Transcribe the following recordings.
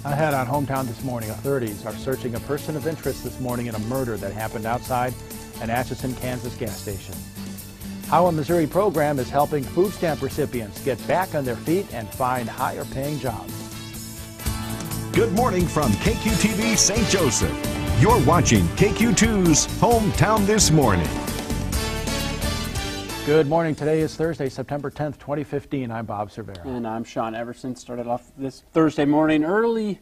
Ahead on Hometown this morning, authorities are searching a person of interest this morning in a murder that happened outside an Atchison, Kansas gas station. How a Missouri program is helping food stamp recipients get back on their feet and find higher paying jobs. Good morning from KQTV St. Joseph. You're watching KQ2's Hometown This Morning. Good morning. Today is Thursday, September 10th, 2015. I'm Bob Cervera. And I'm Sean Everson. Started off this Thursday morning. Early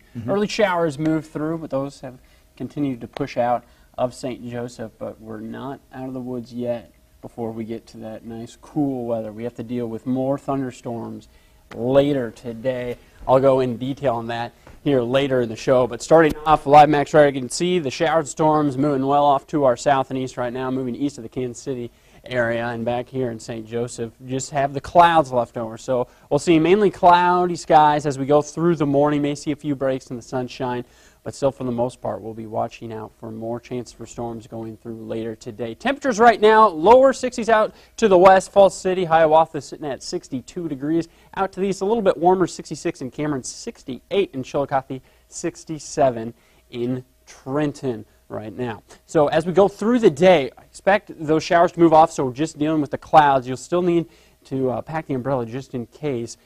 showers moved through, but those have continued to push out of St. Joseph. But we're not out of the woods yet before we get to that nice cool weather. We have to deal with more thunderstorms later today. I'll go in detail on that here later in the show. But starting off, Live Max Radar, you can see the showered storms moving well off to our south and east right now, moving east of the Kansas City area, and back here in St. Joseph just have the clouds left over. So we'll see mainly cloudy skies as we go through the morning. May see a few breaks in the sunshine, but still for the most part we'll be watching out for more chance for storms going through later today. Temperatures right now, lower 60s out to the west. Falls City, Hiawatha sitting at 62 degrees. Out to the east, a little bit warmer, 66 in Cameron, 68 in Chillicothe, 67 in Trenton right now. So as we go through the day, I expect those showers to move off, so we're just dealing with the clouds. You'll still need to pack the umbrella just in case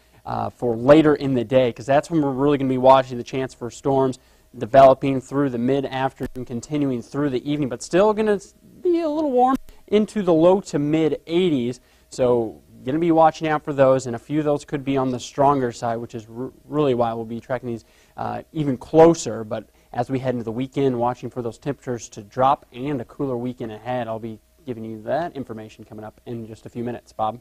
for later in the day, because that's when we're really going to be watching the chance for storms developing through the mid-afternoon, continuing through the evening, but still going to be a little warm into the low to mid-80s. So going to be watching out for those, and a few of those could be on the stronger side, which is really why we'll be tracking these even closer. But as we head into the weekend, watching for those temperatures to drop and a cooler weekend ahead. I'll be giving you that information coming up in just a few minutes. Bob?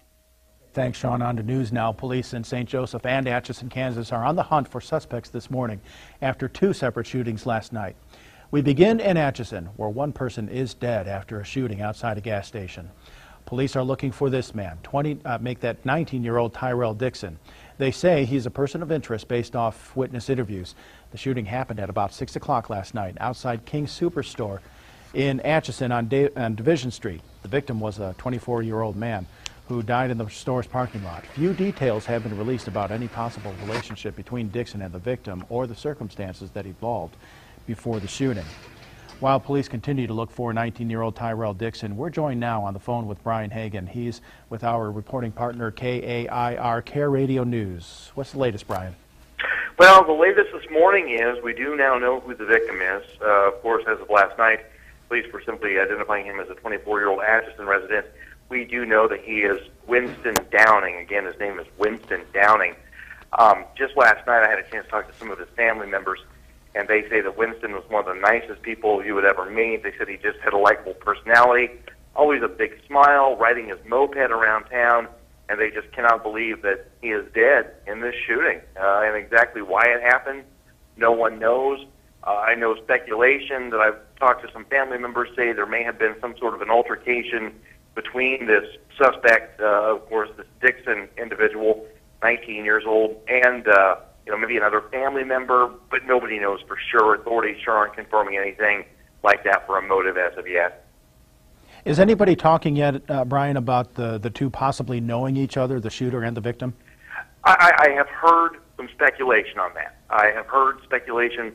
Thanks, Sean. On to news now. Police in St. Joseph and Atchison, Kansas are on the hunt for suspects this morning after two separate shootings last night. We begin in Atchison, where one person is dead after a shooting outside a gas station. Police are looking for this man, 19-year-old Tyrell Dixon. They say he's a person of interest based off witness interviews. The shooting happened at about 6 o'clock last night outside King's Superstore in Atchison on Division Street. The victim was a 24-year-old man who died in the store's parking lot. Few details have been released about any possible relationship between Dixon and the victim or the circumstances that evolved before the shooting. While police continue to look for 19-year-old Tyrell Dixon, we're joined now on the phone with Brian Hagan. He's with our reporting partner, KAIR Care Radio News. What's the latest, Brian? Well, the latest this morning is we do now know who the victim is. Of course, as of last night, police were simply identifying him as a 24-year-old Atchison resident. We do know that he is Winston Downing. Again, his name is Winston Downing. Just last night, I had a chance to talk to some of his family members, and they say that Winston was one of the nicest people you would ever meet. They said he just had a likable personality, always a big smile, riding his moped around town, and they just cannot believe that he is dead in this shooting. And exactly why it happened, no one knows. I know speculation that I've talked to some family members say there may have been some sort of an altercation between this suspect, of course, this Dixon individual, 19 years old, and maybe another family member, but nobody knows for sure. Authorities sure aren't confirming anything like that for a motive as of yet. Is anybody talking yet, Brian, about the two possibly knowing each other, the shooter and the victim? I have heard some speculation on that. I have heard speculation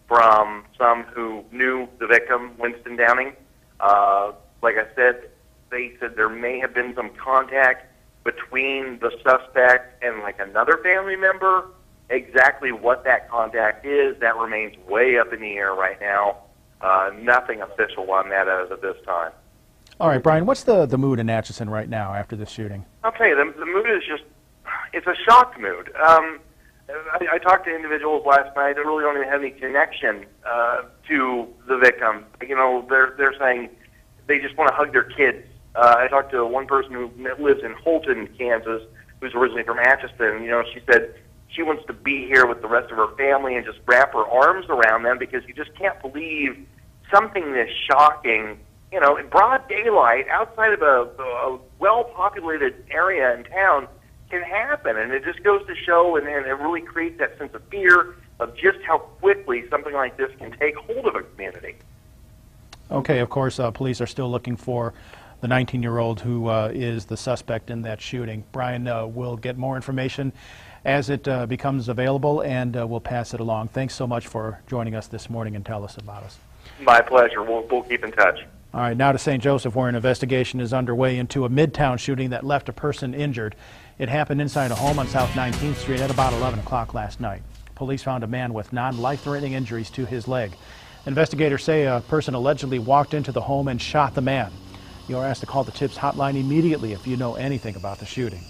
from some who knew the victim, Winston Downing. Like I said, they said there may have been some contact between the suspect and like another family member. Exactly what that contact is, that remains way up in the air right now. Nothing official on that as of this time. All right, Brian, what's the mood in Atchison right now after this shooting? I'll tell you, the mood is just, it's a shocked mood. I talked to individuals last night that really don't even have any connection to the victim. You know, they're saying they just want to hug their kids. I talked to one person who lives in Holton, Kansas, who's originally from Atchison. You know, she said she wants to be here with the rest of her family and just wrap her arms around them because you just can't believe something this shocking, you know, in broad daylight outside of a well-populated area in town can happen. And it just goes to show, and it really creates that sense of fear of just how quickly something like this can take hold of a community. Okay, of course, police are still looking for the 19-year-old who is the suspect in that shooting. Brian, we'll get more information as it becomes available, and we'll pass it along. Thanks so much for joining us this morning and tell us about us. My pleasure. We'll keep in touch. All right, now to St. Joseph, where an investigation is underway into a Midtown shooting that left a person injured. It happened inside a home on South 19th Street at about 11 o'clock last night. Police found a man with non-life-threatening injuries to his leg. Investigators say a person allegedly walked into the home and shot the man. You're asked to call the TIPS hotline immediately if you know anything about the shooting.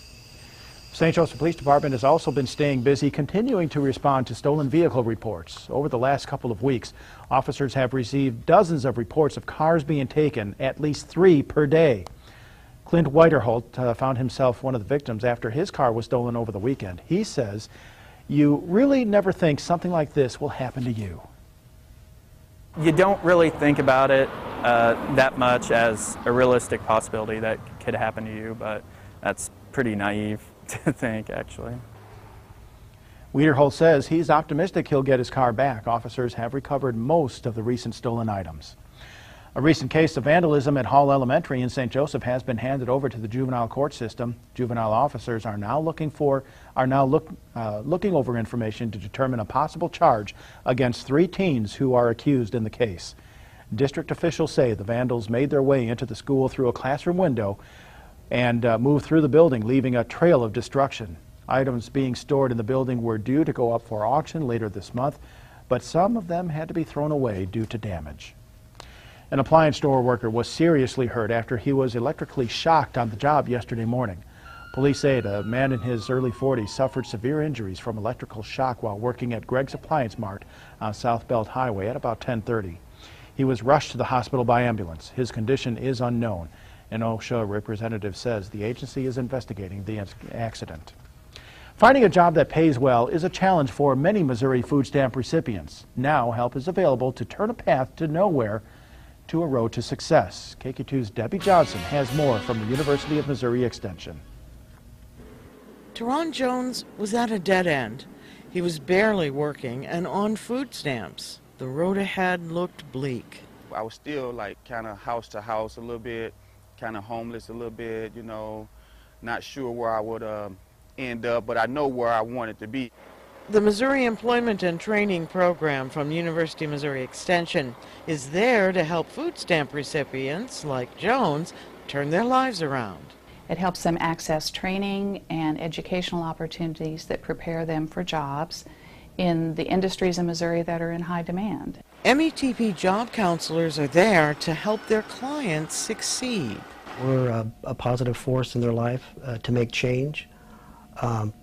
St. Joseph Police Department has also been staying busy, continuing to respond to stolen vehicle reports. Over the last couple of weeks, officers have received dozens of reports of cars being taken, at least 3 per day. Clint Whiterholt found himself one of the victims after his car was stolen over the weekend. He says, "You really never think something like this will happen to you." You don't really think about it that much as a realistic possibility that could happen to you, but that's pretty naive to think, actually. Whiterholt says he's optimistic he'll get his car back. Officers have recovered most of the recent stolen items. A recent case of vandalism at Hall Elementary in St. Joseph has been handed over to the juvenile court system. Juvenile officers are now looking over information to determine a possible charge against 3 teens who are accused in the case. District officials say the vandals made their way into the school through a classroom window and moved through the building, leaving a trail of destruction. Items being stored in the building were due to go up for auction later this month, but some of them had to be thrown away due to damage. An appliance store worker was seriously hurt after he was electrically shocked on the job yesterday morning. Police say a man in his early 40s suffered severe injuries from electrical shock while working at Greg's Appliance Mart on South Belt Highway at about 10:30. He was rushed to the hospital by ambulance. His condition is unknown. An OSHA representative says the agency is investigating the accident. Finding a job that pays well is a challenge for many Missouri food stamp recipients. Now help is available to turn a path to nowhere to a road to success. KQ2's Debbie Johnson has more from the University of Missouri Extension. Teron Jones was at a dead end. He was barely working and on food stamps. The road ahead looked bleak. I was still like kind of house to house a little bit, kind of homeless a little bit, you know, not sure where I would end up, but I know where I wanted to be. The Missouri Employment and Training Program from University of Missouri Extension is there to help food stamp recipients like Jones turn their lives around. It helps them access training and educational opportunities that prepare them for jobs in the industries in Missouri that are in high demand. METP job counselors are there to help their clients succeed. We're a positive force in their life to make change.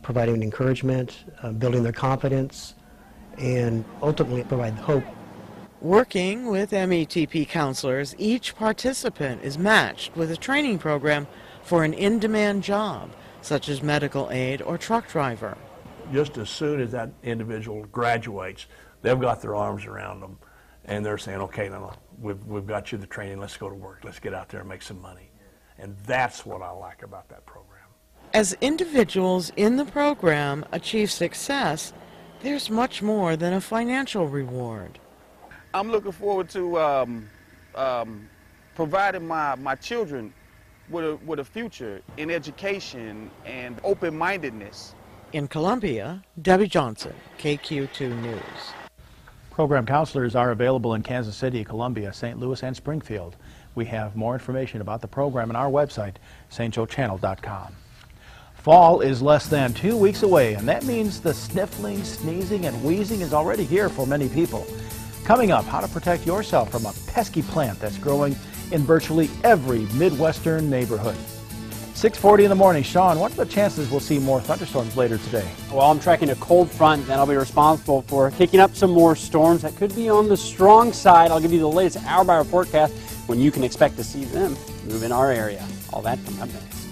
Providing encouragement, building their confidence, and ultimately provide hope. Working with METP counselors, each participant is matched with a training program for an in-demand job, such as medical aid or truck driver. Just as soon as that individual graduates, they've got their arms around them, and they're saying, okay, now we've got you the training, let's go to work, let's get out there and make some money. And that's what I like about that program. As individuals in the program achieve success, there's much more than a financial reward. I'm looking forward to providing my children with a future in education and open-mindedness. In Columbia, Debbie Johnson, KQ2 News. Program counselors are available in Kansas City, Columbia, St. Louis, and Springfield. We have more information about the program on our website, stjoechannel.com. Fall is less than 2 weeks away, and that means the sniffling, sneezing, and wheezing is already here for many people. Coming up, how to protect yourself from a pesky plant that's growing in virtually every Midwestern neighborhood. 6:40 in the morning. Sean, what are the chances we'll see more thunderstorms later today? Well, I'm tracking a cold front that'll be responsible for kicking up some more storms that could be on the strong side. I'll give you the latest hour-by-hour forecast when you can expect to see them move in our area. All that coming up next.